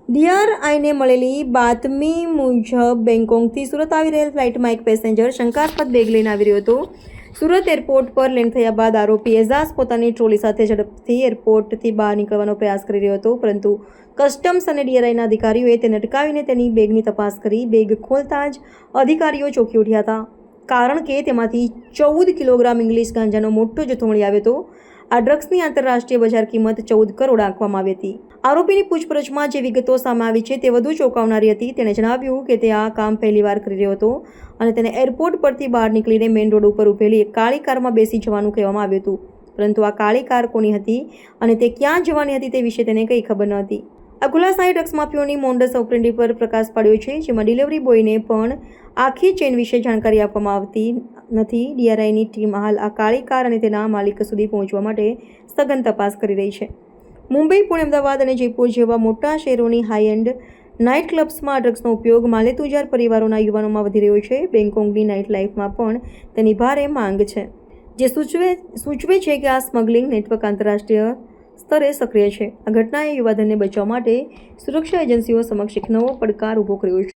ડીઆરઆઈને મળેલી બાતમી મુજબ બેંગકોકથી સુરત આવી રહેલ ફ્લાઇટમાં એક પેસેન્જર શંકાસ્પદ બેગ લઈને આવી રહ્યો હતો. સુરત એરપોર્ટ પર લેન્ડ થયા બાદ આરોપી એઝાઝ પોતાની ટ્રોલી સાથે ઝડપથી એરપોર્ટથી બહાર નીકળવાનો પ્રયાસ કરી રહ્યો હતો, પરંતુ કસ્ટમ્સ અને ડીઆરઆઈના અધિકારીઓએ તેને અટકાવીને તેની બેગની તપાસ કરી. બેગ ખોલતા જ અધિકારીઓ ચોંકી ઉઠ્યા હતા, કારણ કે તેમાંથી 14 કિલોગ્રામ ઇંગ્લિશ ગાંજાનો મોટો જથ્થો મળી આવ્યો હતો. આ ડ્રગ્સની આંતરરાષ્ટ્રીય બજાર કિંમત 14 કરોડ આંકવામાં આવી હતી. આરોપીની પૂછપરછમાં જે વિગતો સામે આવી છે તે વધુ ચોંકાવનારી હતી. તેણે જણાવ્યું કે તે આ કામ પહેલીવાર કરી રહ્યો હતો અને તેને એરપોર્ટ પરથી બહાર નીકળીને મેઇન રોડ ઉપર ઊભેલી એક કાળી કારમાં બેસી જવાનું કહેવામાં આવ્યું હતું, પરંતુ આ કાળી કાર કોની હતી અને તે ક્યાં જવાની હતી તે વિશે તેને કંઈ ખબર ન હતી. આ ખુલાસાએ ડ્રગ્સ માફિયોની મોન્ડસ ઓપરેન્ડી પર પ્રકાશ પાડ્યો છે, જેમાં ડિલિવરી બોયને પણ આખી ચેઇન વિશે જાણકારી આપવામાં આવતી નથી. ડીઆરઆઈની ટીમ હાલ આ કાળી કાર અને તેના માલિક સુધી પહોંચવા માટે સઘન તપાસ કરી રહી છે. મુંબઈ, પુણે, અમદાવાદ અને જયપુર જેવા મોટા શહેરોની હાઈ એન્ડ નાઇટ ક્લબ્સમાં ડ્રગ્સનો ઉપયોગ માલેતુજાર પરિવારોના યુવાનોમાં વધી રહ્યો છે. બેંગકોકની નાઇટ લાઇફમાં પણ તેની ભારે માંગ છે, જે સૂચવે છે કે આ સ્મગલિંગ નેટવર્ક આંતરરાષ્ટ્રીય સ્તરે સક્રિય છે. આ ઘટનાએ યુવાધનને બચાવવા માટે સુરક્ષા એજન્સીઓ સમક્ષ એક નવો પડકાર ઊભો કર્યો છે.